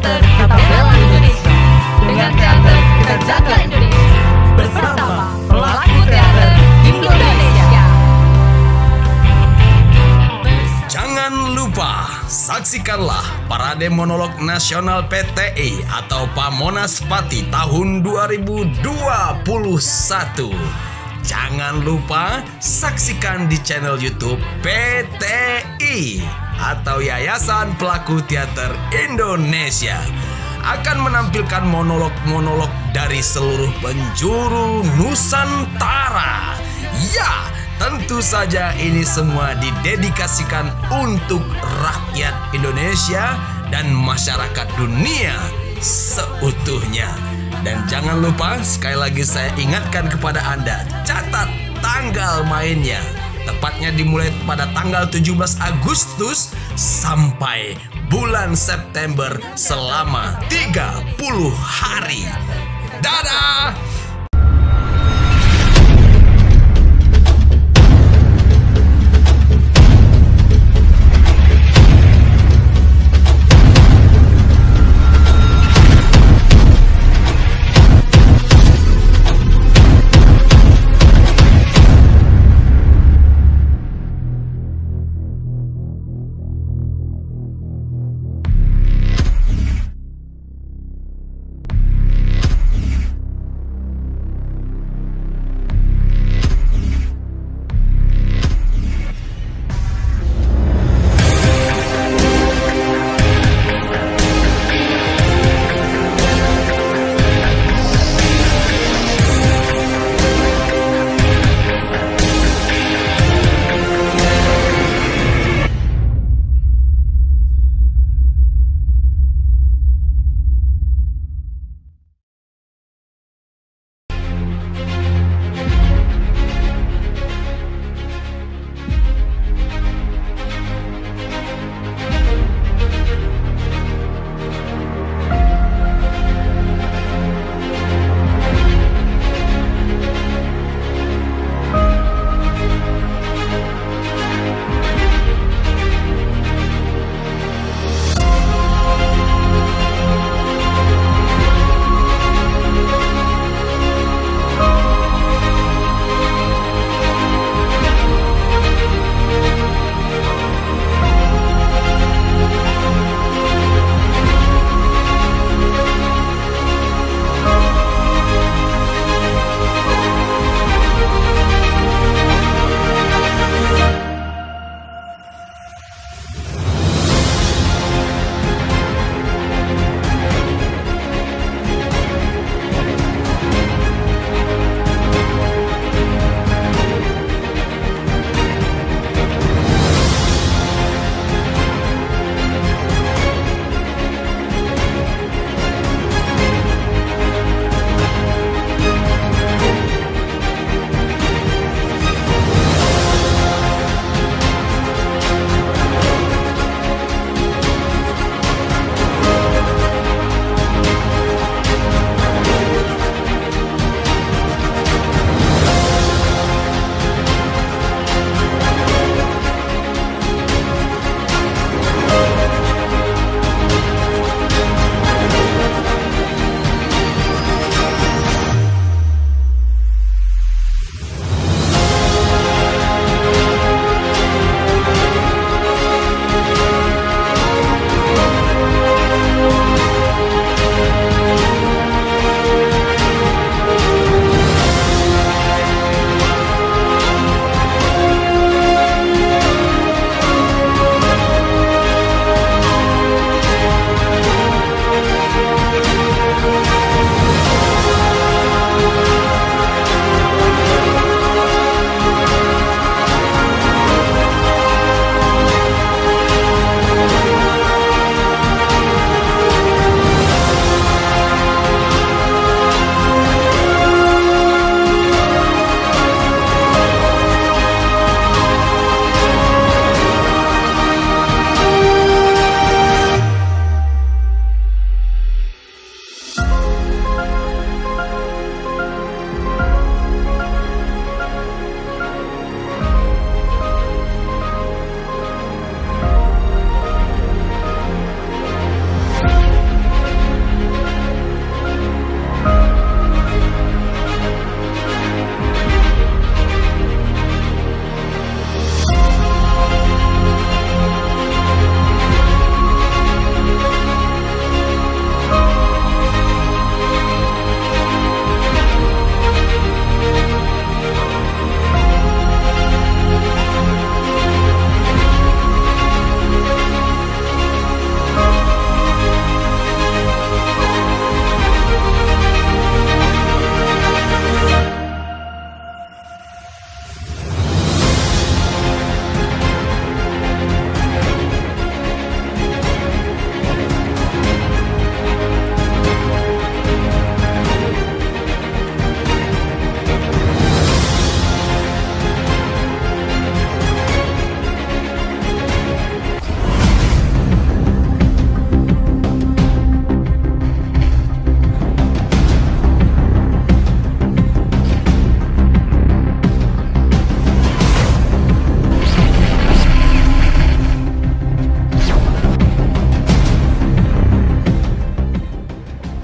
teater kita bela Indonesia. Dengan teater kita jaga Indonesia. Bersama pelaku teater Indonesia. Jangan lupa saksikanlah Parade Monolog Nasional PTI atau Pamonas Pati tahun 2021. Jangan lupa saksikan di channel YouTube PTI atau Yayasan Pelaku Teater Indonesia. Akan menampilkan monolog-monolog dari seluruh penjuru Nusantara. Ya, tentu saja ini semua didedikasikan untuk rakyat Indonesia dan masyarakat dunia seutuhnya. Dan jangan lupa, sekali lagi saya ingatkan kepada Anda, catat tanggal mainnya. Tepatnya dimulai pada tanggal 17 Agustus sampai bulan September selama 30 hari. Dadah!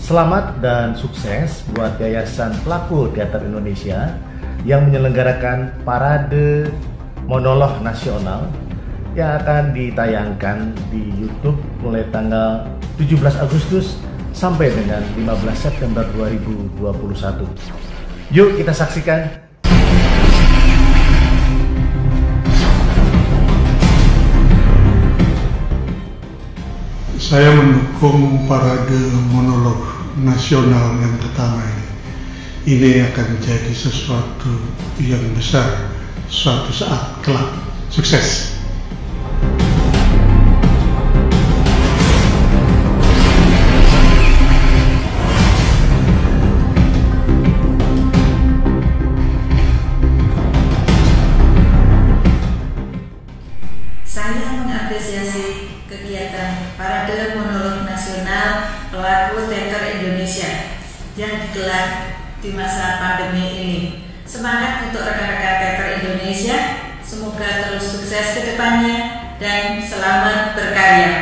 Selamat dan sukses buat Yayasan Pelaku Teater Indonesia yang menyelenggarakan Parade Monolog Nasional yang akan ditayangkan di YouTube mulai tanggal 17 Agustus sampai dengan 15 September 2021. Yuk kita saksikan. Saya mendukung Parade Monolog Nasional yang pertama ini. Ini akan menjadi sesuatu yang besar suatu saat kelak. Sukses! Saya mengapresiasi kegiatan Parade Monolog Nasional Pelaku Teater Indonesia yang digelar di masa pandemi ini. Semangat untuk rekan-rekan teater Indonesia, semoga terus sukses ke depannya dan selamat berkarya.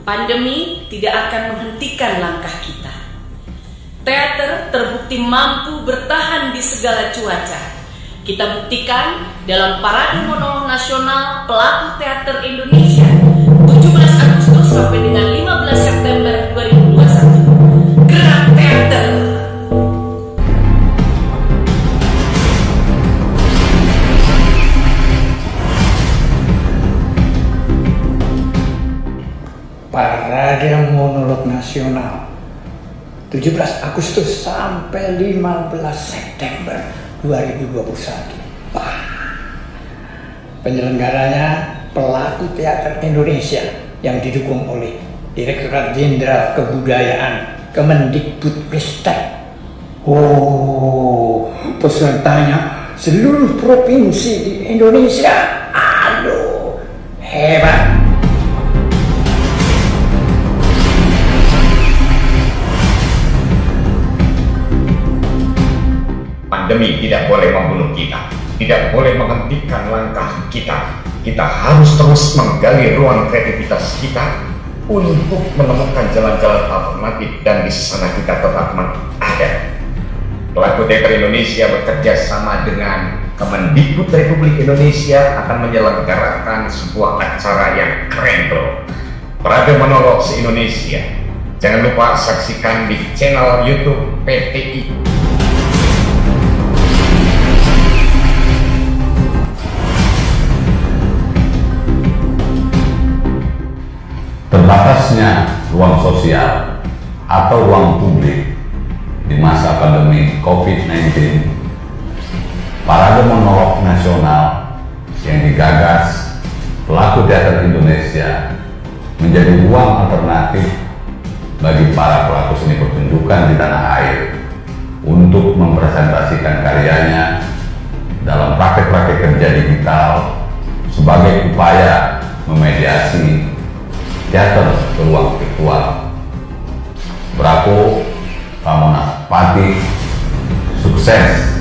Pandemi tidak akan menghentikan langkah kita. Teater terbukti mampu bertahan di segala cuaca. Kita buktikan dalam Parade Monolog Nasional Pelaku Teater Indonesia 17 Agustus sampai dengan 15 September 2021. Gerak Teater. Parade Monolog Nasional 17 Agustus sampai 15 September 2021. Penyelenggaranya Pelaku Teater Indonesia yang didukung oleh Direktorat Jenderal Kebudayaan Kemendikbudristek. Pesertanya seluruh provinsi di Indonesia. Aduh, hebat. Pandemi tidak boleh membunuh kita, tidak boleh menghentikan langkah kita. Kita harus terus menggali ruang kreativitas kita untuk menemukan jalan-jalan alternatif dan di sana kita tetap ada. Pelaku Teater Indonesia bekerja sama dengan Kemendikbud Republik Indonesia akan menyelenggarakan sebuah acara yang keren bro. Parade Monolog se-Indonesia. Jangan lupa saksikan di channel YouTube PTI. Terbatasnya ruang sosial atau ruang publik di masa pandemi COVID-19, Parade Monolog Nasional yang digagas Pelaku Teater Indonesia menjadi ruang alternatif bagi para pelaku seni pertunjukan di tanah air untuk mempresentasikan karyanya dalam praktek-praktek kerja digital sebagai upaya memediasi teater ke ruang virtual. Bravo, Ramona Pati, sukses!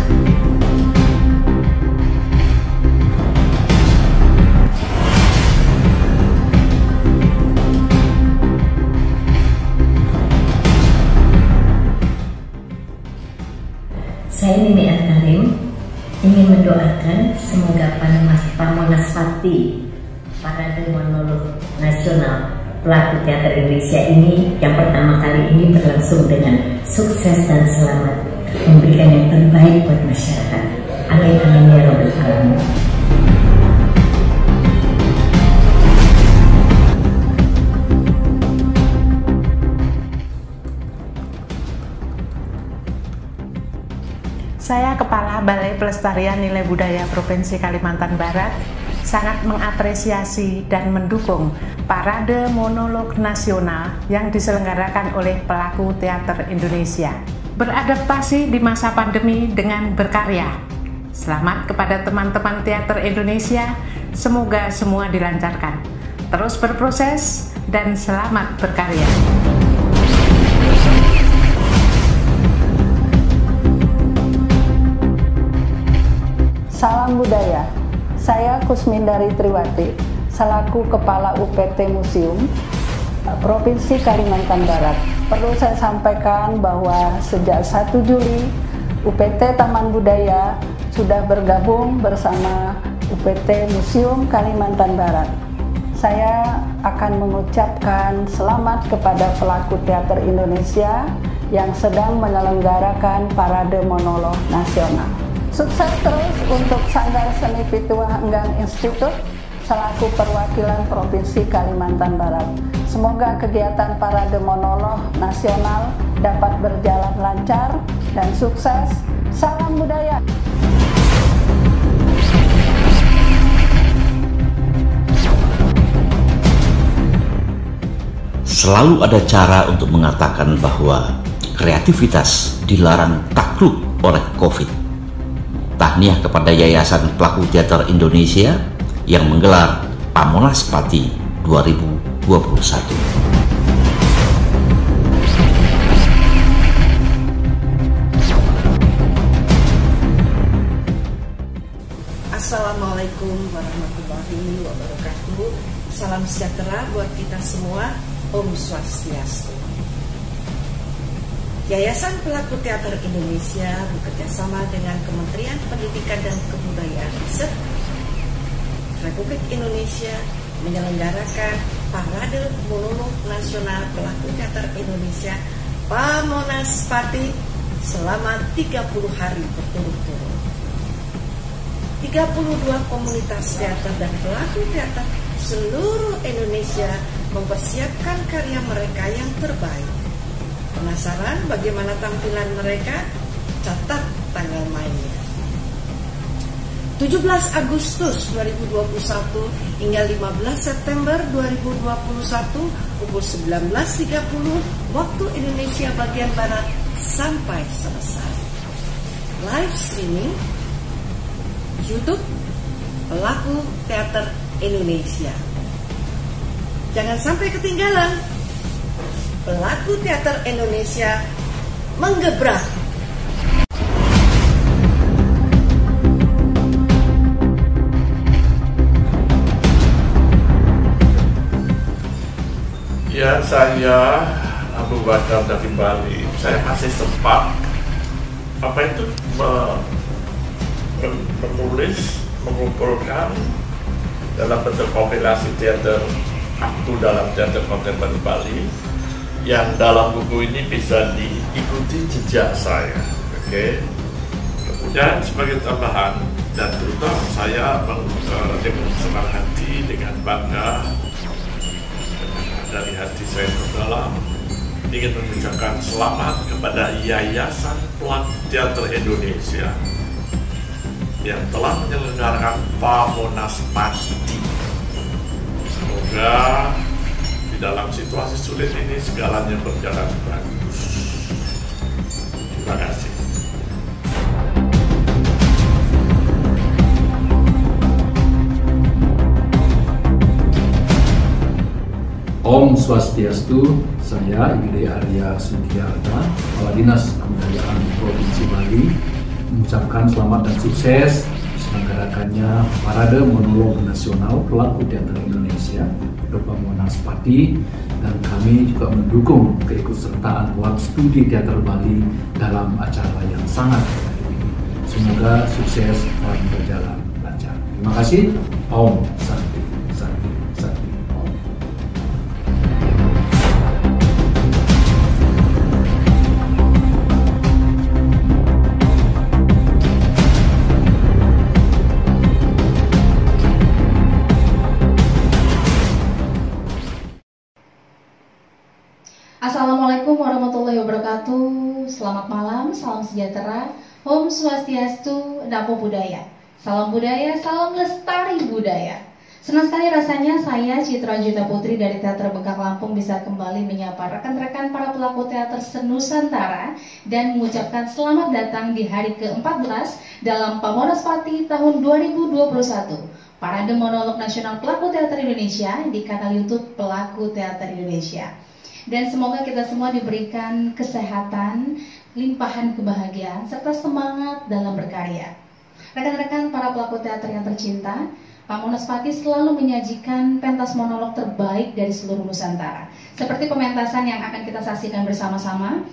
Saya Nini Akarim ingin mendoakan semoga Pamonas Pati Parade Monolog Nasional Pelaku Teater Indonesia ini yang pertama kali ini berlangsung dengan sukses dan selamat, memberikan yang terbaik buat masyarakat. Amin amin ya rabbal alamin. Saya Kepala Balai Pelestarian Nilai Budaya Provinsi Kalimantan Barat sangat mengapresiasi dan mendukung Parade Monolog Nasional yang diselenggarakan oleh Pelaku Teater Indonesia. Beradaptasi di masa pandemi dengan berkarya. Selamat kepada teman-teman teater Indonesia, semoga semua dilancarkan. Terus berproses dan selamat berkarya. Salam Salam budaya. Saya Kusmindari Triwati, selaku Kepala UPT Museum Provinsi Kalimantan Barat. Perlu saya sampaikan bahwa sejak 1 Juli UPT Taman Budaya sudah bergabung bersama UPT Museum Kalimantan Barat. Saya akan mengucapkan selamat kepada pelaku teater Indonesia yang sedang menyelenggarakan Parade Monolog Nasional. Sukses terus untuk Sanggar Seni Pituahenggang Institut selaku perwakilan Provinsi Kalimantan Barat. Semoga kegiatan Parade Monolog Nasional dapat berjalan lancar dan sukses. Salam budaya. Selalu ada cara untuk mengatakan bahwa kreativitas dilarang takluk oleh COVID. Tahniah kepada Yayasan Pelaku Teater Indonesia yang menggelar Pamonas Pati 2021. Assalamualaikum warahmatullahi wabarakatuh. Salam sejahtera buat kita semua. Om Swastiastu. Yayasan Pelaku Teater Indonesia bekerjasama dengan Kementerian Pendidikan dan Kebudayaan Riset Republik Indonesia menyelenggarakan Parade Monolog Nasional Pelaku Teater Indonesia Pamonas Pati selama 30 hari berturut-turut. 32 komunitas teater dan pelaku teater seluruh Indonesia mempersiapkan karya mereka yang terbaik. Penasaran bagaimana tampilan mereka? Catat tanggal mainnya. 17 Agustus 2021 hingga 15 September 2021 pukul 19.30 waktu Indonesia bagian Barat sampai selesai. Live streaming YouTube Pelaku Teater Indonesia. Jangan sampai ketinggalan. Pelaku Teater Indonesia menggebrak. Ya, saya Abu Bakar dari Bali. Saya masih sempat menulis, mengumpulkan dalam bentuk kompilasi teater aktu dalam teater kontemporer Bali, yang dalam buku ini bisa diikuti jejak saya. Oke. Kemudian sebagai tambahan dan terutama saya dengan senang hati, dengan bangga dari hati saya terdalam ingin mengucapkan selamat kepada Yayasan Pelaku Teater Indonesia yang telah menyelenggarakan Pamonas Pati. Semoga di dalam situasi sulit ini segalanya berjalan bagus. Terima kasih. Om Swastiastu, saya Igede Arya Sugiarta, Kepala Dinas Kebudayaan Provinsi Bali, mengucapkan selamat dan sukses diselenggarakannya Parade Monolog Nasional Pelaku Teater Indonesia atau Pamonas Pati, dan kami juga mendukung keikutsertaan Wak Studi Teater Bali dalam acara yang sangat menarik ini. Semoga sukses dan berjalan lancar. Terima kasih. Om Santi Santi Santi Om. Assalamualaikum warahmatullahi wabarakatuh. Selamat malam, salam sejahtera, Om Swastiastu, Namo Buddhaya. Salam budaya, salam lestari budaya. Senang sekali rasanya saya Citra Juta Putri dari Teater Bengkak Lampung bisa kembali menyapa rekan-rekan para pelaku teater senusantara dan mengucapkan selamat datang di hari ke-14 dalam Pamonas Pati tahun 2021. Parade Monolog Nasional Pelaku Teater Indonesia di kanal YouTube Pelaku Teater Indonesia. Dan semoga kita semua diberikan kesehatan, limpahan kebahagiaan, serta semangat dalam berkarya. Rekan-rekan para pelaku teater yang tercinta, Pamonas Pati selalu menyajikan pentas monolog terbaik dari seluruh Nusantara. Seperti pementasan yang akan kita saksikan bersama-sama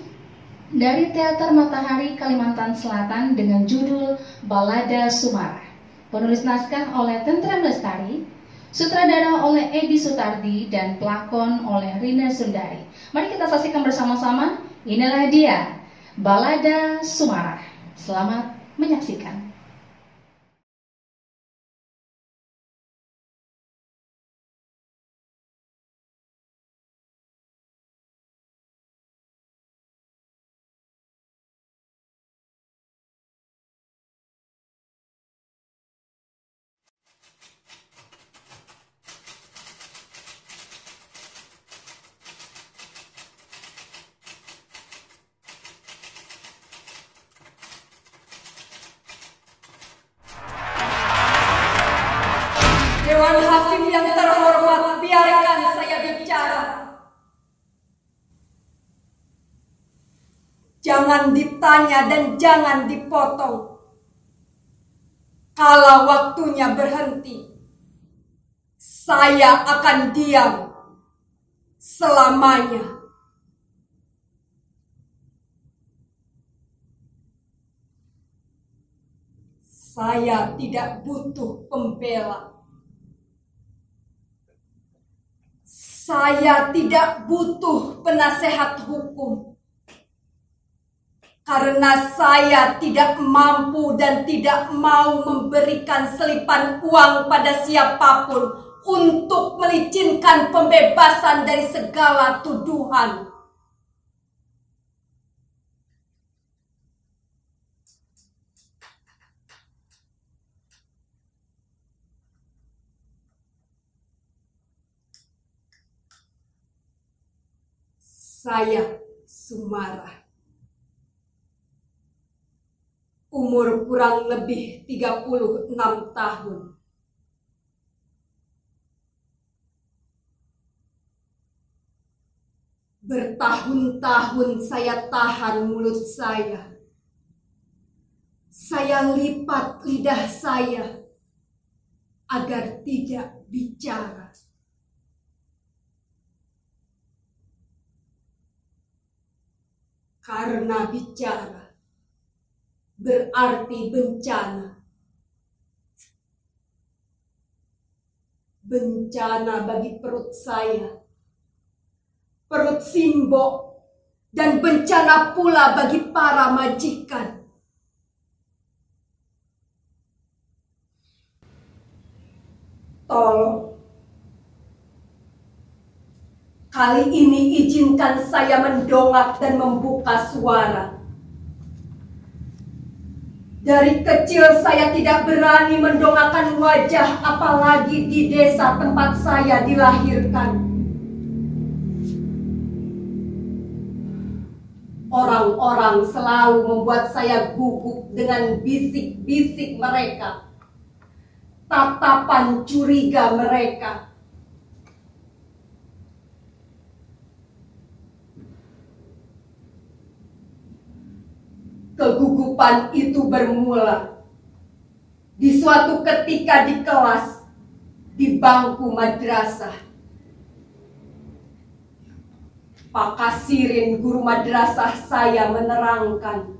dari Teater Matahari Kalimantan Selatan dengan judul Balada Sumara. Penulis naskah oleh Tentrem Lestari, sutradara oleh Edi Sutardi, dan pelakon oleh Rina Sundari. Mari kita saksikan bersama-sama. Inilah dia, Balada Sumara. Selamat menyaksikan. Dewan Hakim yang terhormat, biarkan saya bicara. Jangan ditanya dan jangan dipotong. Kalau waktunya berhenti, saya akan diam selamanya. Saya tidak butuh pembela. Saya tidak butuh penasehat hukum. Karena saya tidak mampu dan tidak mau memberikan selipan uang pada siapapun untuk melicinkan pembebasan dari segala tuduhan. Saya Sumara. Umur kurang lebih 36 tahun. Bertahun-tahun saya tahan mulut saya. Saya lipat lidah saya agar tidak bicara. Karena bicara berarti bencana. Bencana bagi perut saya, perut Simbo, dan bencana pula bagi para majikan. Tolong, kali ini izinkan saya mendongak dan membuka suara. Dari kecil saya tidak berani mendongakkan wajah, apalagi di desa tempat saya dilahirkan. Orang-orang selalu membuat saya gugup dengan bisik-bisik mereka, tatapan curiga mereka. Kegugupan itu bermula di suatu ketika di kelas, di bangku madrasah. Pak Kasirin, guru madrasah saya, menerangkan,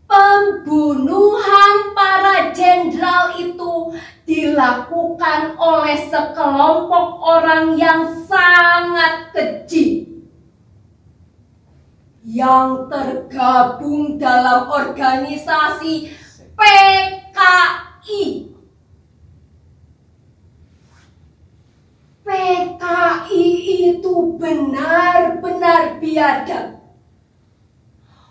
pembunuhan para jenderal itu dilakukan oleh sekelompok orang yang sangat keji, yang tergabung dalam organisasi PKI. PKI itu benar-benar biadab.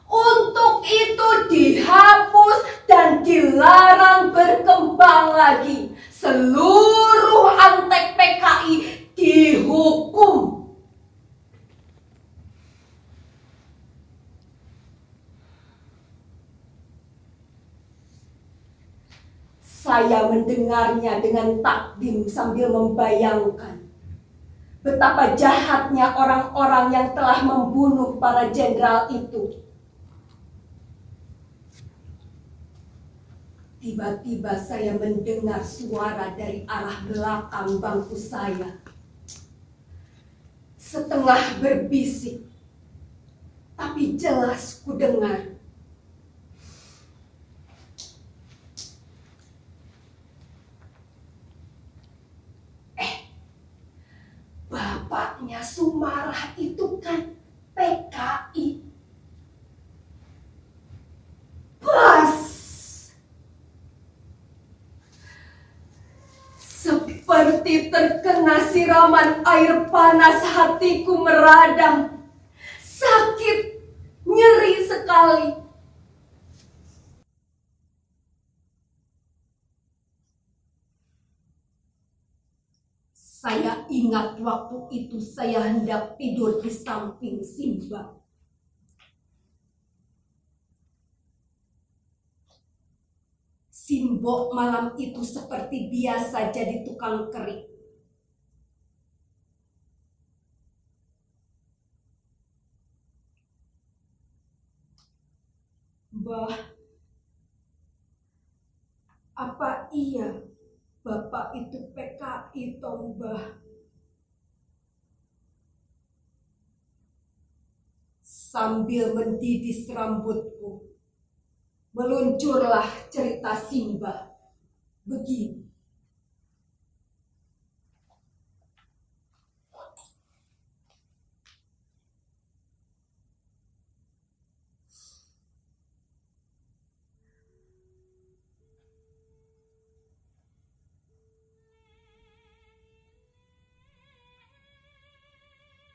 Untuk itu dihapus dan dilarang berkembang lagi. Seluruh antek PKI dihukum. Saya mendengarnya dengan takdim sambil membayangkan betapa jahatnya orang-orang yang telah membunuh para jenderal itu. Tiba-tiba saya mendengar suara dari arah belakang bangku saya. Setengah berbisik, tapi jelas ku dengar. Bapaknya Sumarah itu kan PKI. Pas! Seperti terkena siraman air panas, hatiku meradang. Sakit, nyeri sekali. Saya ingat waktu itu saya hendak tidur di samping Simba. Simbok malam itu seperti biasa jadi tukang kerik. Mbah, apa iya Bapak itu PKI toh, Mbah? Sambil mendidis rambutku, meluncurlah cerita Simba. Begini.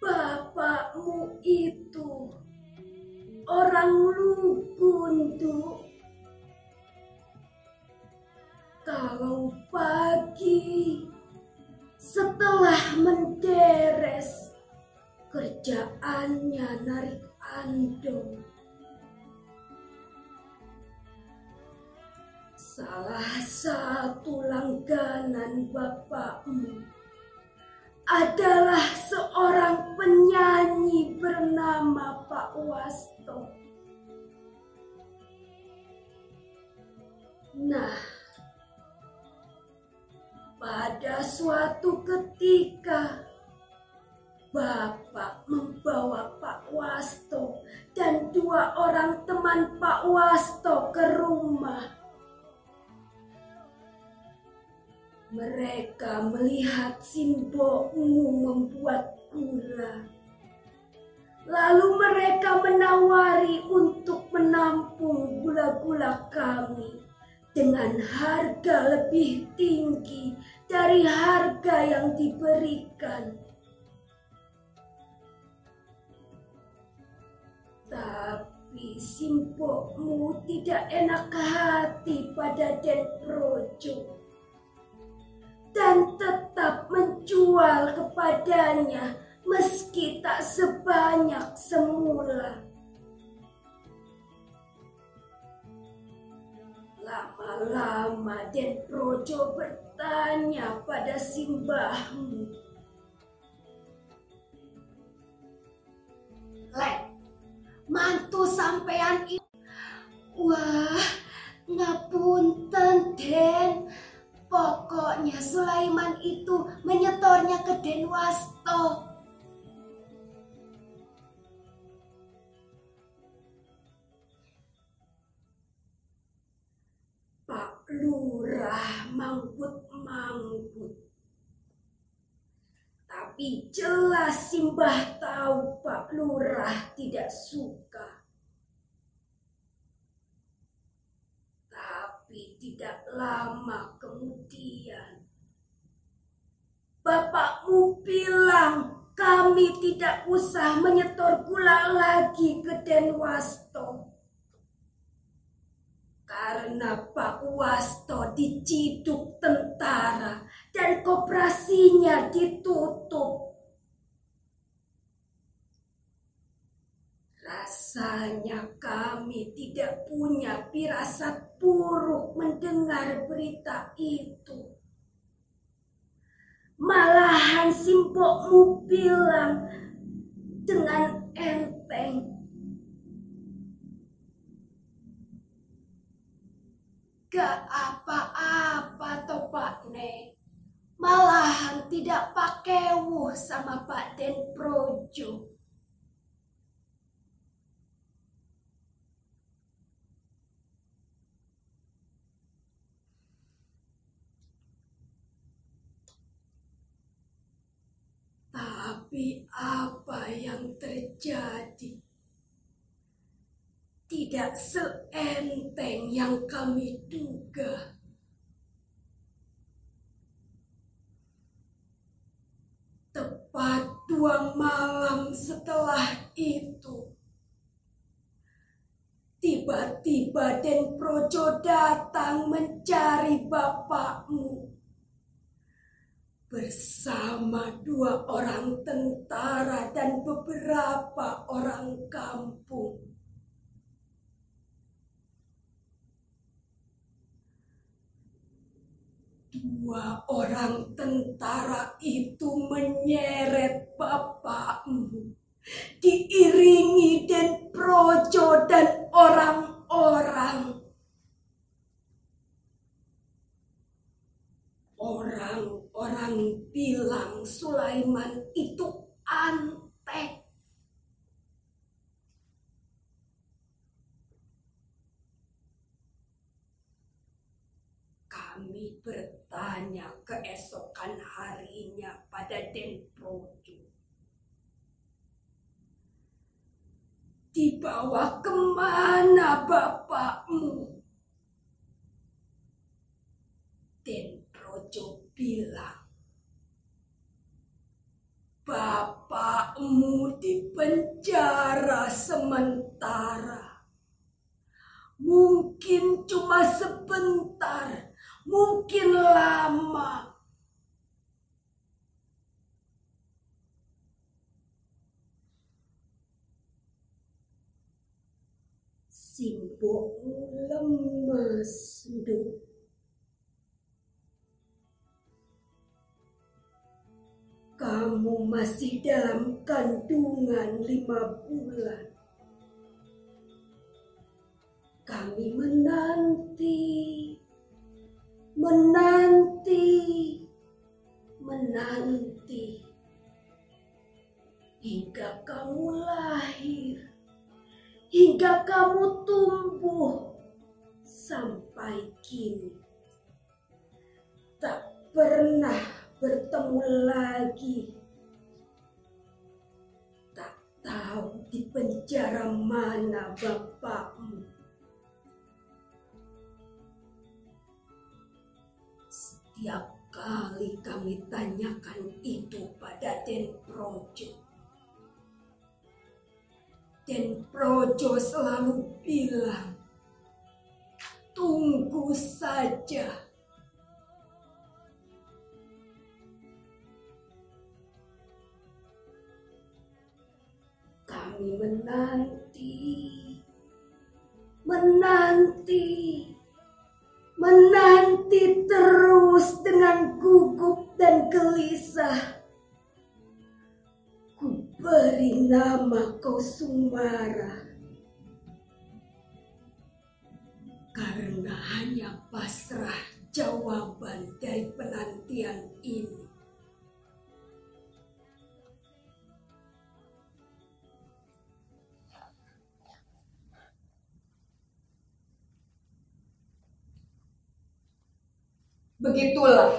Bapakmu itu orang Lugundu. Kalau pagi setelah menderes, kerjaannya narik andong. Salah satu langganan bapakmu adalah seorang penyanyi bernama Pak Wasto. Nah, pada suatu ketika, Bapak membawa Pak Wasto dan 2 orang teman Pak Wasto ke rumah. Mereka melihat simbokmu membuat gula. Lalu mereka menawari untuk menampung gula-gula kami dengan harga lebih tinggi dari harga yang diberikan. Tapi simbokmu tidak enak hati pada Den Projo dan tetap menjual kepadanya meski tak sebanyak semula. Lama-lama Den Projo bertanya pada simbahmu, "Lek, mantu sampean itu?" "Wah, ngapunten Den. Pokoknya Sulaiman itu menyetornya ke Den Wasto." Pak Lurah manggut-manggut. Tapi jelas Simbah tahu Pak Lurah tidak suka. Tapi tidak lama kemudian, bapakmu bilang kami tidak usah menyetor gula lagi ke Den Wasto. Karena Pak Wasto diciduk tentara dan koperasinya ditutup. Rasanya kami tidak punya firasat buruk mendengar berita itu. Malahan simbokmu bilang dengan enteng, gak apa-apa toh Pak Nek. Malahan tidak pakai wuh sama Pak Den Projo. Tapi apa yang terjadi tidak seenteng yang kami duga. Tepat 2 malam setelah itu, tiba-tiba Den Projo datang mencari bapakmu bersama 2 orang tentara dan beberapa orang kampung. Dua orang tentara itu menyeret bapakmu, diiringi Den Projo dan orang-orang. Orang-orang bilang Sulaiman itu antek. Kami bertanya keesokan harinya pada Den Projo, dibawa kemana bapakmu? Den Projo bilang, bapakmu dipenjara sementara. Mungkin cuma sebentar, mungkin lama. Simbokmu lemes, Nduk. Kamu masih dalam kandungan 5 bulan. Kami menanti hingga kamu lahir, hingga kamu tumbuh sampai kini. Tak pernah bertemu lagi. Tak tahu di penjara mana bapakmu. Setiap kali kami tanyakan itu pada Den Projo, Den Projo selalu bilang, tunggu saja. Kami menanti terus dengan gugup dan gelisah. Ku beri nama kau Sumara, karena hanya pasrah jawaban dari penantian ini. Begitulah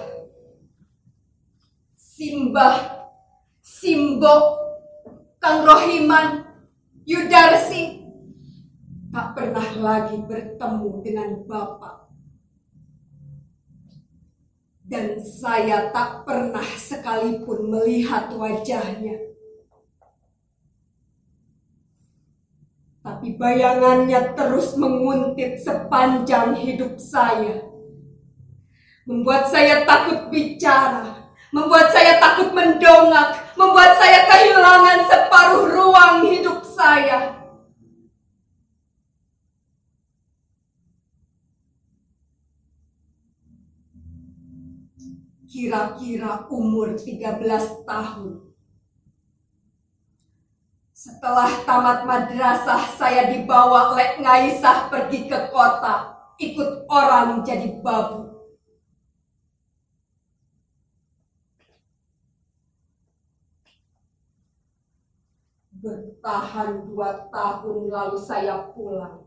Simbok, Kang Rohiman, Yudarsi tak pernah lagi bertemu dengan Bapak. Dan saya tak pernah sekalipun melihat wajahnya. Tapi bayangannya terus menguntit sepanjang hidup saya. Membuat saya takut bicara, membuat saya takut mendongak, membuat saya kehilangan separuh ruang hidup saya. Kira-kira umur 13 tahun. Setelah tamat madrasah, saya dibawa oleh Ngaisah pergi ke kota, ikut orang jadi babu. Bertahan 2 tahun lalu saya pulang.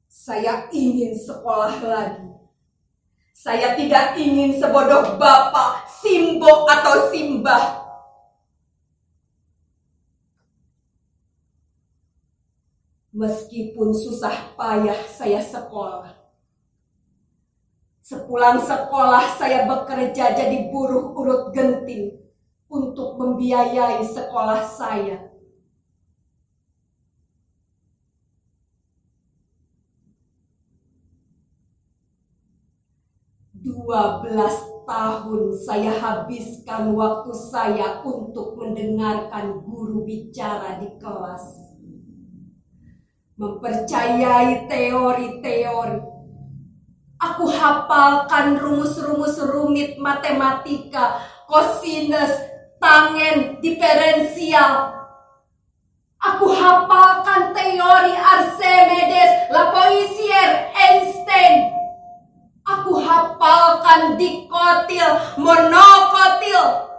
Saya ingin sekolah lagi. Saya tidak ingin sebodoh bapak, Simbo atau Simbah. Meskipun susah payah saya sekolah. Sepulang sekolah saya bekerja jadi buruh urut genting untuk membiayai sekolah saya. Dua 12 tahun saya habiskan waktu saya untuk mendengarkan guru bicara di kelas. Mempercayai teori-teori. Aku hafalkan rumus-rumus rumit matematika, kosinus, tangen, diferensial. Aku hafalkan teori Archimedes, Lavoisier, Einstein. Aku hafalkan dikotil, monokotil.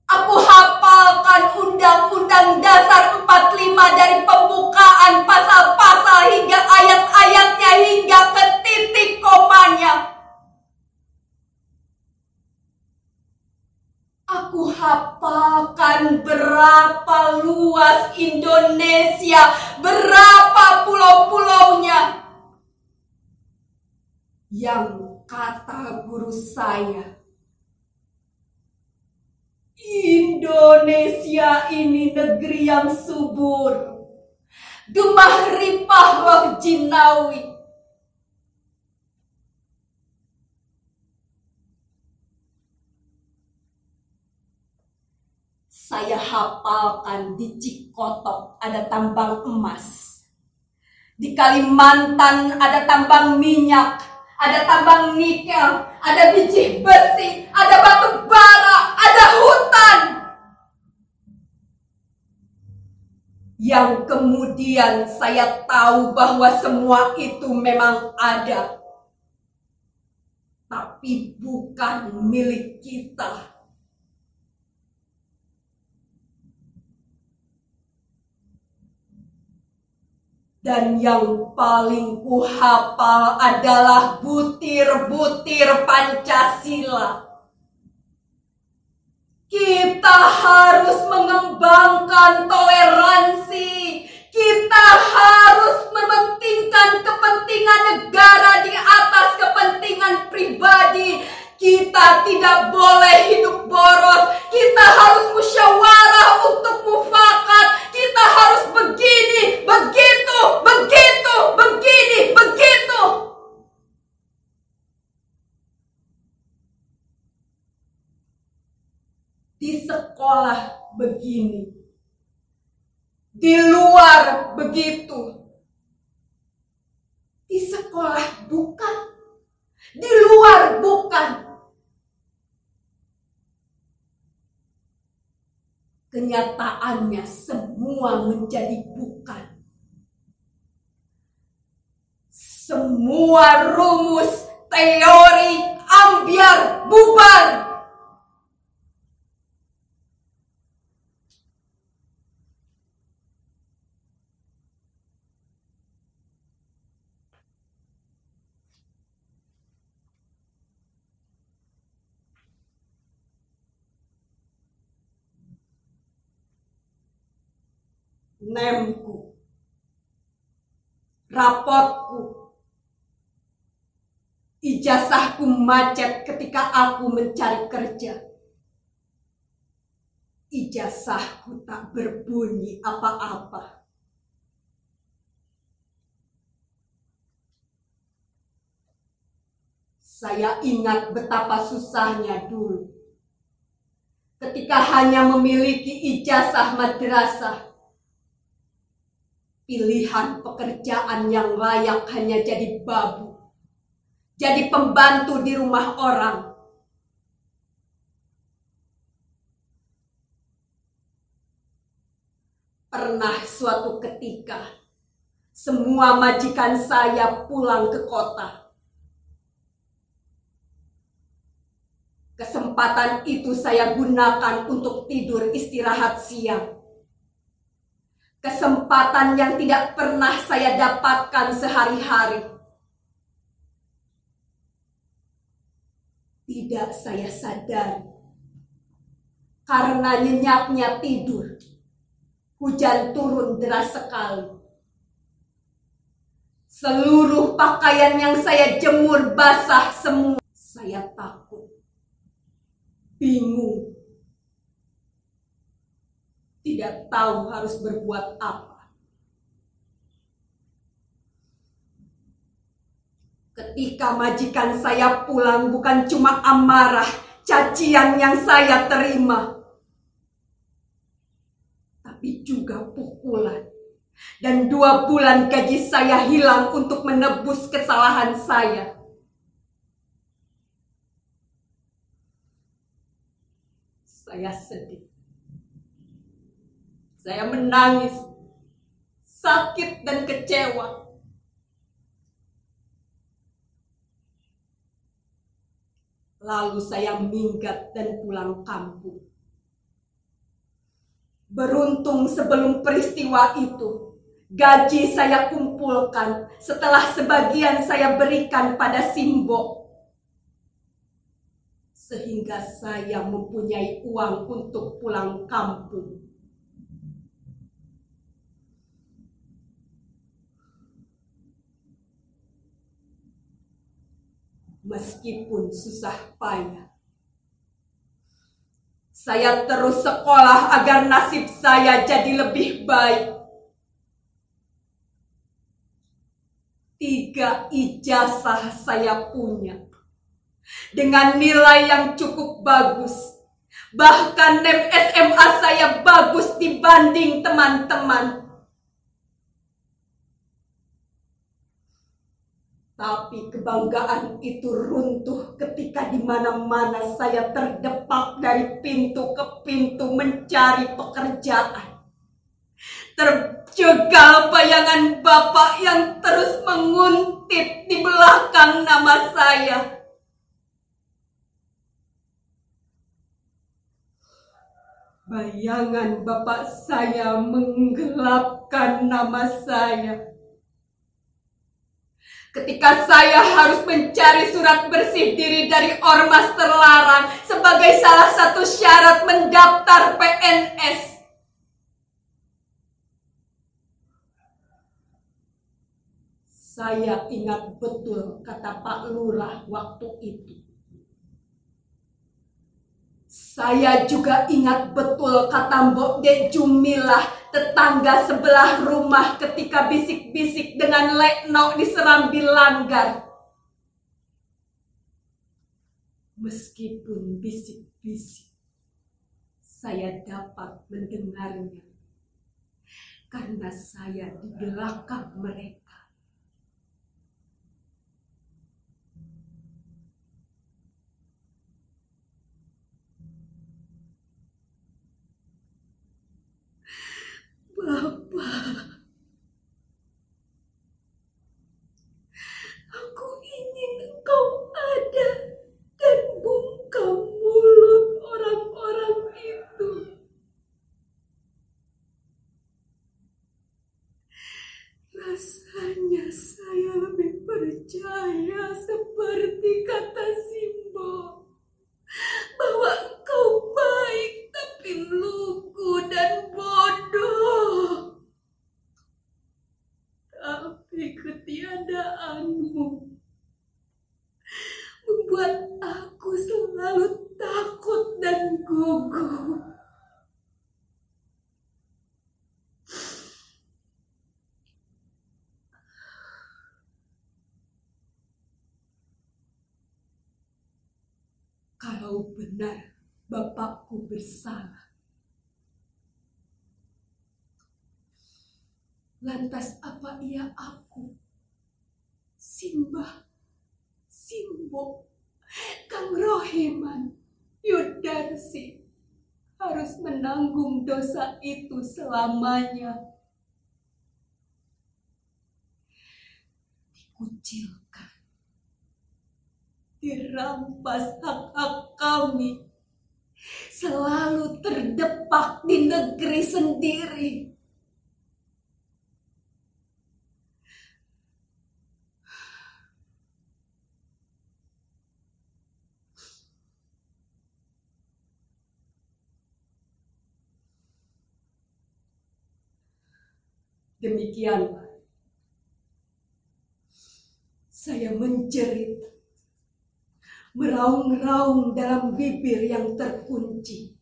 Aku hafalkan Undang-Undang Dasar 45 dari pembukaan pasal-pasal hingga ayat-ayatnya hingga ke titik komanya. Aku hafalkan berapa luas Indonesia, berapa pulau-pulaunya. Yang kata guru saya, Indonesia ini negeri yang subur, gemah ripah roh jinawi. Saya hafalkan di Cikotok ada tambang emas, di Kalimantan ada tambang minyak, ada tambang nikel, ada biji besi, ada batu bara, ada hutan. Yang kemudian saya tahu bahwa semua itu memang ada, tapi bukan milik kita. Dan yang paling kuhafal adalah butir-butir Pancasila. Kita harus mengembangkan toleransi. Kita harus mementingkan kepentingan negara di atas kepentingan pribadi. Kita tidak boleh hidup boros. Kita harus musyawarah untuk mufakat. Kita harus begini, begitu, begitu, begini, begitu. Di sekolah begini. Di luar begitu. Di sekolah bukan. Di luar bukan. Kenyataannya semua menjadi bukan. Semua rumus, teori, ambiar, bubar. Nemku, raportku, ijazahku macet ketika aku mencari kerja. Ijazahku tak berbunyi apa-apa. Saya ingat betapa susahnya dulu ketika hanya memiliki ijazah madrasah. Pilihan pekerjaan yang layak hanya jadi babu, jadi pembantu di rumah orang. Pernah suatu ketika, semua majikan saya pulang ke kota. Kesempatan itu saya gunakan untuk tidur istirahat siang. Kesempatan yang tidak pernah saya dapatkan sehari-hari. Tidak saya sadari, karena nyenyapnya tidur, hujan turun deras sekali. Seluruh pakaian yang saya jemur basah semua. Saya takut, bingung, tidak tahu harus berbuat apa. Ketika majikan saya pulang, bukan cuma amarah, cacian yang saya terima, tapi juga pukulan. Dan 2 bulan gaji saya hilang untuk menebus kesalahan saya. Saya sedih. Saya menangis, sakit dan kecewa. Lalu saya minggat dan pulang kampung. Beruntung sebelum peristiwa itu, gaji saya kumpulkan setelah sebagian saya berikan pada Simbo. Sehingga saya mempunyai uang untuk pulang kampung. Meskipun susah payah, saya terus sekolah agar nasib saya jadi lebih baik. 3 ijazah saya punya, dengan nilai yang cukup bagus. Bahkan NEM SMA saya bagus dibanding teman-teman. Tapi kebanggaan itu runtuh ketika di mana-mana saya terdepak dari pintu ke pintu mencari pekerjaan. Terjegal bayangan Bapak yang terus menguntit di belakang nama saya. Bayangan Bapak saya menggelapkan nama saya. Ketika saya harus mencari surat bersih diri dari ormas terlarang sebagai salah satu syarat mendaftar PNS. Saya ingat betul kata Pak Lurah waktu itu. Saya juga ingat betul kata Mbok Dek Jumilah, tetangga sebelah rumah, ketika bisik-bisik dengan Lekno di Serambi Langgar. Meskipun bisik-bisik, saya dapat mendengarnya, karena saya di belakang mereka. Bapak, aku ingin engkau ada dan buka mulut orang-orang itu. Rasanya saya lebih percaya seperti kata Simbo, bahwa engkau baik tapi lugu dan bodoh. Tapi ketiadaanmu membuat aku selalu takut dan gugup. Kalau benar bapakku bersalah, lantas apa ia aku, Simbah, Simbo, Kang Rohiman, Yudarsi harus menanggung dosa itu selamanya. Dikucilkan, dirampas hak-hak kami, selalu terdepak di negeri sendiri. Demikianlah saya menjerit, meraung-raung dalam bibir yang terkunci.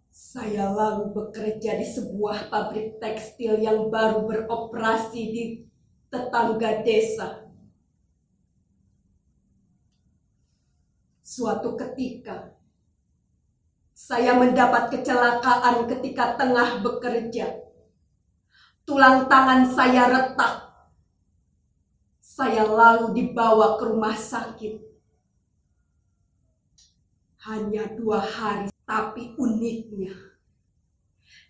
Saya lalu bekerja di sebuah pabrik tekstil yang baru beroperasi di tetangga desa. Suatu ketika, saya mendapat kecelakaan ketika tengah bekerja. Tulang tangan saya retak. Saya lalu dibawa ke rumah sakit. Hanya 2 hari, tapi uniknya,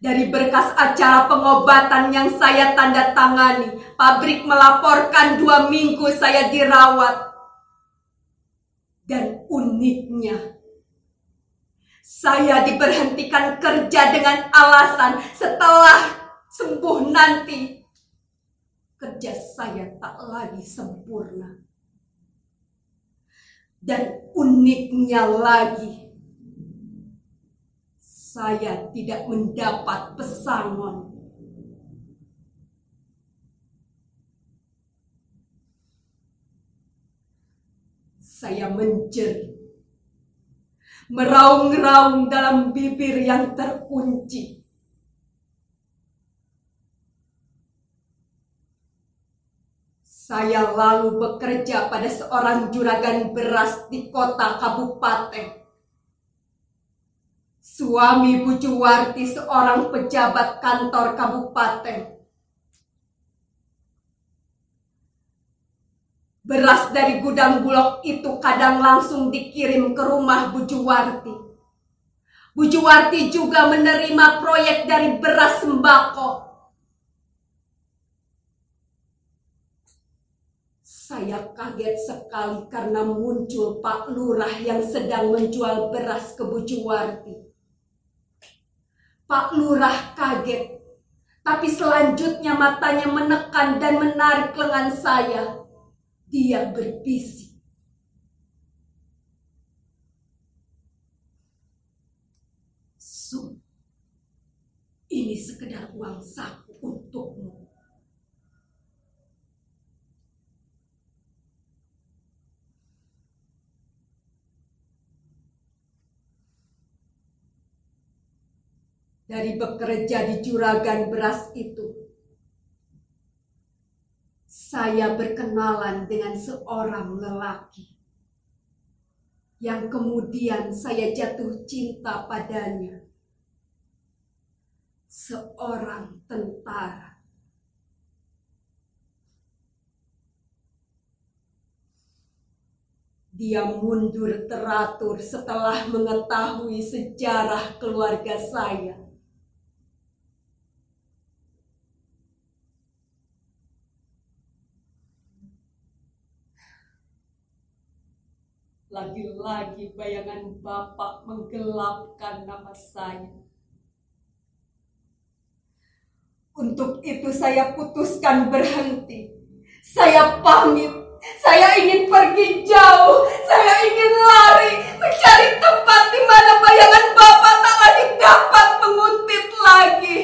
dari berkas acara pengobatan yang saya tanda tangani, pabrik melaporkan 2 minggu saya dirawat. Dan uniknya, saya diberhentikan kerja dengan alasan setelah sembuh nanti kerja saya tak lagi sempurna. Dan uniknya lagi, saya tidak mendapat pesangon. Saya menjerit, meraung-raung dalam bibir yang terkunci. Saya lalu bekerja pada seorang juragan beras di kota kabupaten. Suami Bu Juwarti seorang pejabat kantor kabupaten. Beras dari gudang Bulog itu kadang langsung dikirim ke rumah Bu Juwarti. Bu Juwarti juga menerima proyek dari beras sembako. Saya kaget sekali karena muncul Pak Lurah yang sedang menjual beras ke Bu Juwarti. Pak Lurah kaget, tapi selanjutnya matanya menekan dan menarik lengan saya. Dia berbisik, "Sum, ini sekedar uang saku untukmu." Dari bekerja di juragan beras itu, saya berkenalan dengan seorang lelaki yang kemudian saya jatuh cinta padanya. Seorang tentara. Dia mundur teratur setelah mengetahui sejarah keluarga saya. Lagi-lagi bayangan Bapak menggelapkan nama saya. Untuk itu saya putuskan berhenti. Saya pamit. Saya ingin pergi jauh. Saya ingin lari, mencari tempat di mana bayangan Bapak tak lagi dapat menguntit lagi.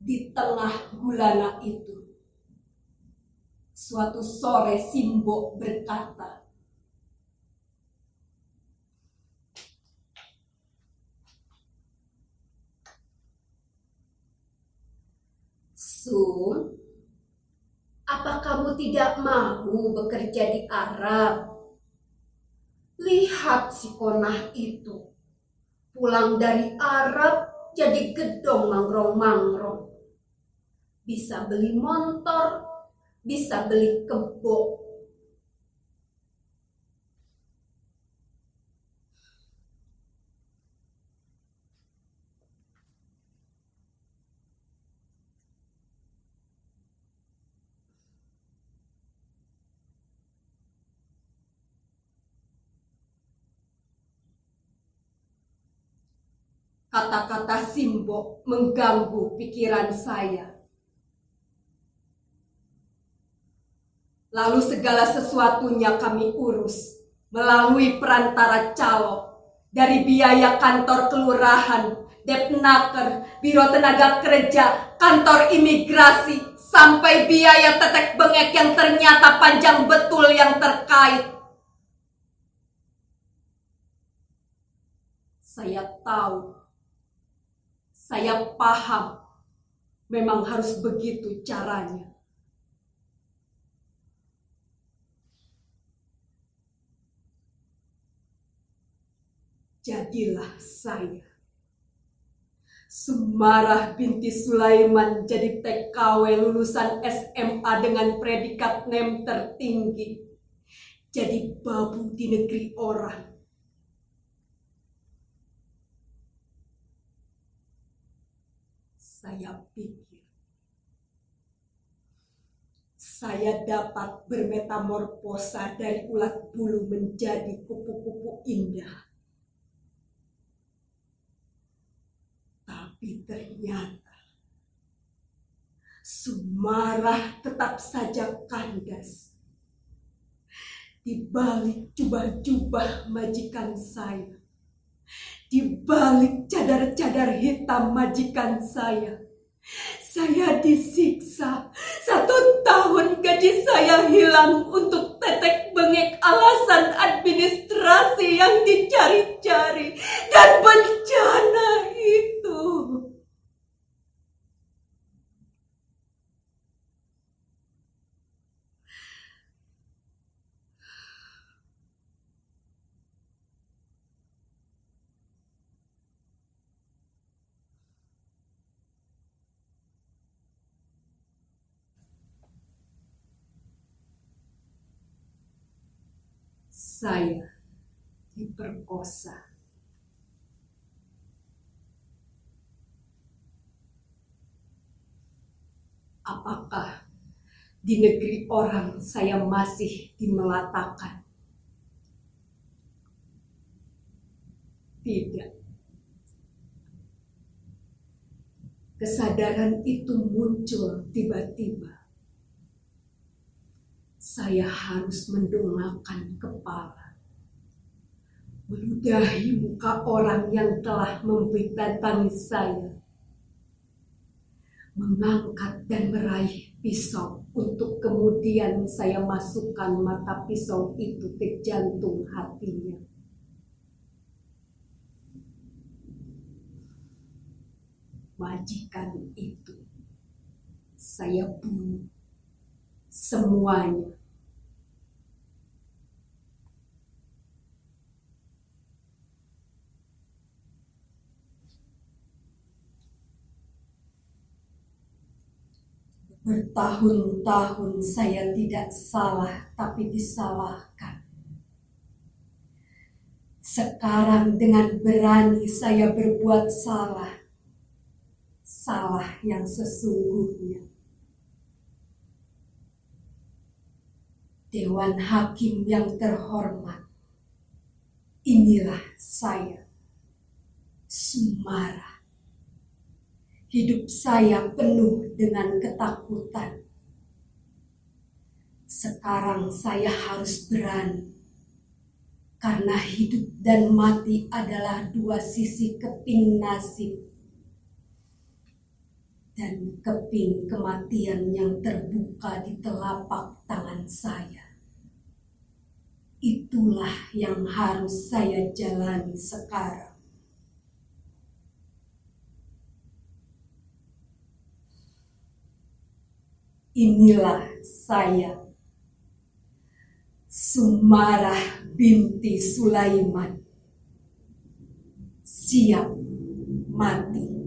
Di tengah gulana itu, suatu sore Simbo berkata, "Sun, tidak mau bekerja di Arab. Lihat si Konah itu, pulang dari Arab jadi gedong mangrong-mangrong. Bisa beli motor, bisa beli kebo. Kata-kata Simbo mengganggu pikiran saya. Lalu segala sesuatunya kami urus melalui perantara calo, dari biaya kantor kelurahan, Depnaker, Biro Tenaga Kerja, kantor imigrasi, sampai biaya tetek bengek yang ternyata panjang betul yang terkait. Saya tahu, saya paham, memang harus begitu caranya. Jadilah saya, Sumarah binti Sulaiman, jadi TKW lulusan SMA dengan predikat NEM tertinggi, jadi babu di negeri orang. Saya pikir saya dapat bermetamorfosa dari ulat bulu menjadi kupu-kupu indah. Tapi ternyata Sumarah tetap saja kandas. Di balik jubah-jubah majikan saya, di balik cadar-cadar hitam majikan saya disiksa. 1 tahun gaji saya hilang untuk tetek bengek alasan administrasi yang dicari-cari. Dan bencana itu, saya diperkosa. Apakah di negeri orang saya masih dimelatakan? Tidak. Kesadaran itu muncul tiba-tiba. Saya harus mendongakkan kepala, meludahi muka orang yang telah membitangi saya, mengangkat dan meraih pisau untuk kemudian saya masukkan mata pisau itu ke jantung hatinya. Majikan itu saya bunuh semuanya. Bertahun-tahun saya tidak salah, tapi disalahkan. Sekarang dengan berani saya berbuat salah, salah yang sesungguhnya. Dewan Hakim yang terhormat, inilah saya, Sumarah. Hidup saya penuh dengan ketakutan. Sekarang saya harus berani, karena hidup dan mati adalah 2 sisi keping nasib. Dan keping kematian yang terbuka di telapak tangan saya. Itulah yang harus saya jalani sekarang. Inilah saya, Sumarah binti Sulaiman siap mati.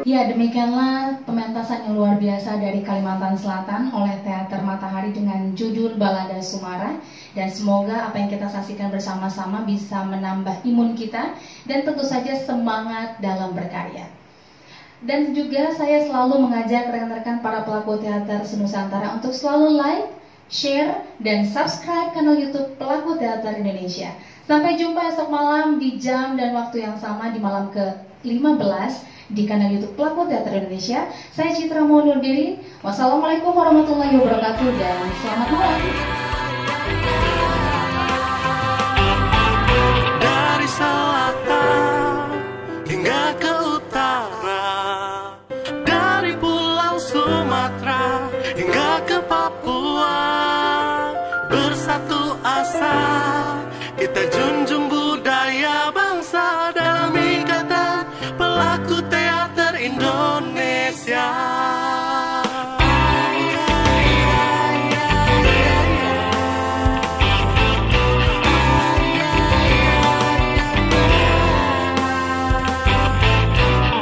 Ya, demikianlah pementasan yang luar biasa dari Kalimantan Selatan oleh Teater Matahari dengan judul Balada Sumarah. Dan semoga apa yang kita saksikan bersama-sama bisa menambah imun kita dan tentu saja semangat dalam berkarya. Dan juga saya selalu mengajak rekan-rekan para pelaku teater Senusantara untuk selalu like, share, dan subscribe kanal YouTube Pelaku Teater Indonesia. Sampai jumpa esok malam di jam dan waktu yang sama di malam ke-15 di kanal YouTube Pelaku Teater Indonesia. Saya Citra mohon undur diri. Wassalamualaikum warahmatullahi wabarakatuh dan selamat malam. Dari selatan hingga ke utara, dari pulau Sumatera hingga ke Papua, bersatu asa kita junjung budaya bangsa dalam ikatan Pelaku Teater Indonesia.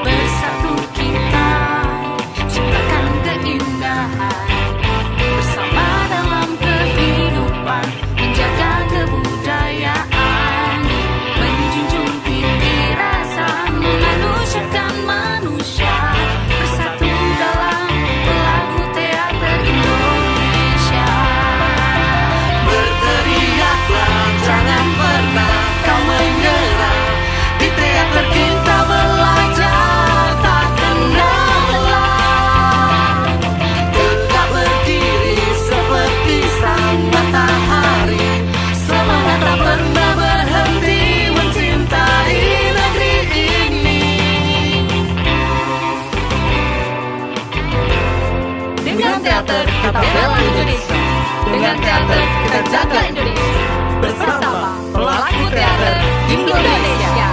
Bersatu kita ciptakan keindahan bersama dalam kehidupan, menjaga kebudayaan, menjunjung tinggi rasa memanusiakan manusia, bersatu dalam Pelaku Teater Indonesia. Berteriaklah, jangan pernah kau menyerah. Di teater kita belajar tak kenal lelah, tegak berdiri seperti sang matahari, semangat tak pernah berhenti mencintai negeri ini. Dengan teater kita bela Indonesia, dengan teater kita jaga Indonesia, bersama Pelaku Teater Indonesia.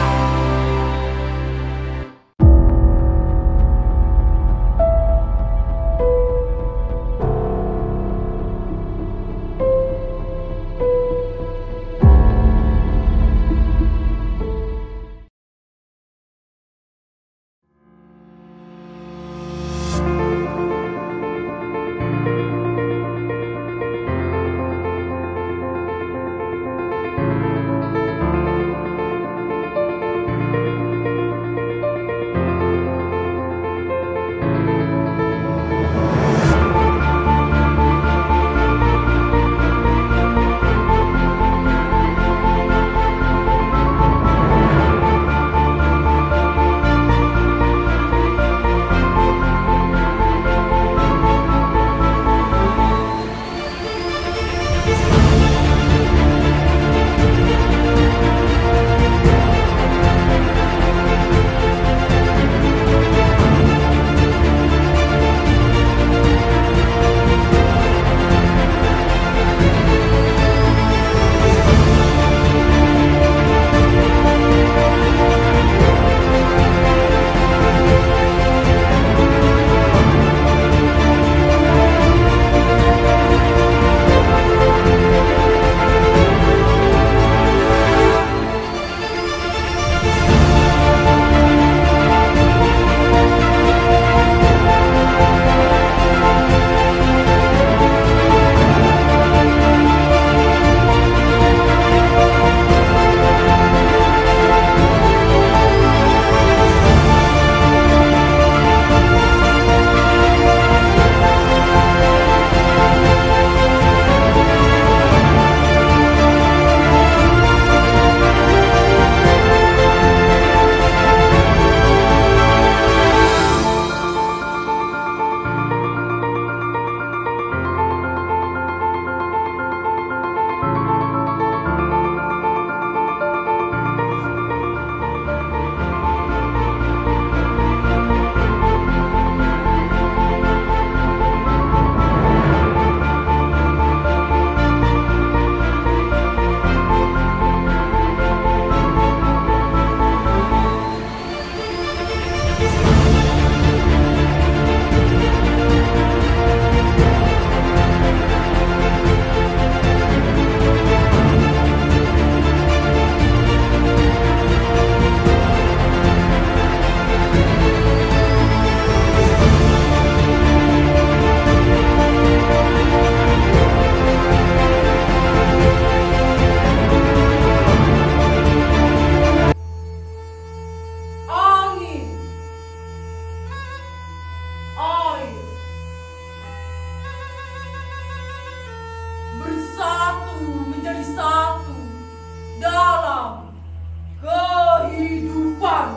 kehidupan.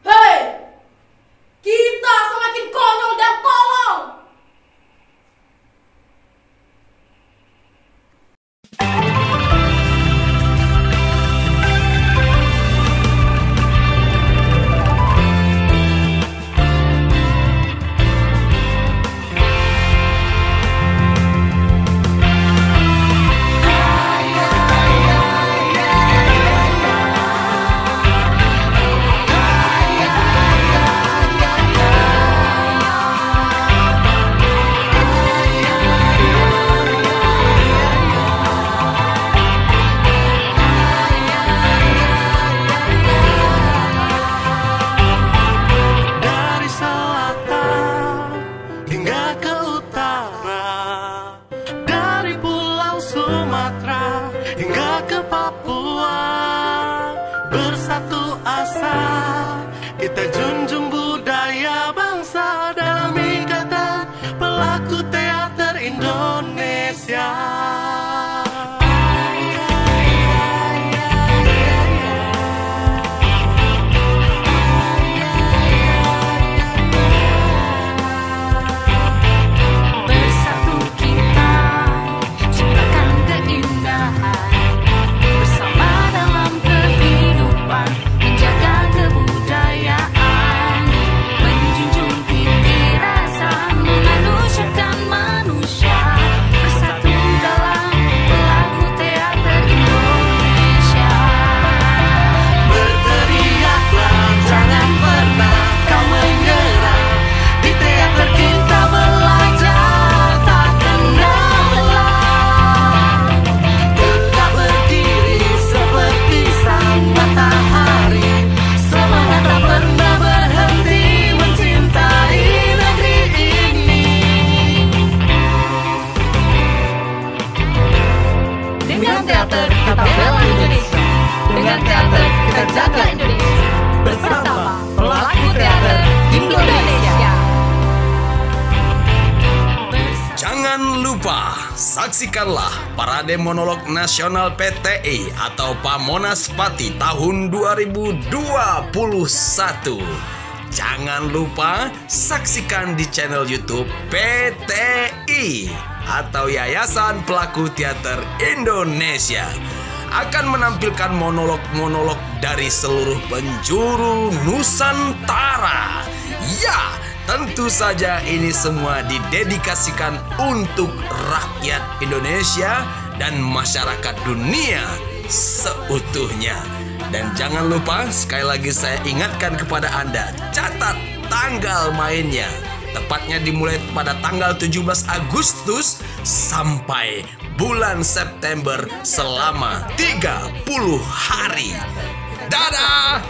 Hei, kita semakin konyol dan tolol. Kita junjung budaya bangsa dalam ikatan pelaku teater Indonesia. Bersatu kita ciptakan keindahan bersama dalam kehidupan, menjaga kebudayaan, menjunjung tinggi rasa memanusiakan manusia, bersatu dalam pelaku teater Indonesia. Berteriaklah, jangan pernah kau menyerah. Di teater kita belajar tak kenal lelah. Tetap berdiri seperti sang matahari, semangat tak pernah berhenti mencintai negeri ini. Dengan teater kita bela Indonesia, dengan teater kita jaga Indonesia, bersama pelaku teater Indonesia. Jangan lupa saksikanlah Parade Monolog Nasional PTI atau Pamonas Pati tahun 2021. Jangan lupa saksikan di channel YouTube PTI atau Yayasan Pelaku Teater Indonesia. Akan menampilkan monolog-monolog dari seluruh penjuru Nusantara. Ya, tentu saja ini semua didedikasikan untuk rakyat Indonesia dan masyarakat dunia seutuhnya. Dan jangan lupa, sekali lagi saya ingatkan kepada Anda, catat tanggal mainnya. Tepatnya dimulai pada tanggal 17 Agustus sampai bulan September selama 30 hari. Dadah!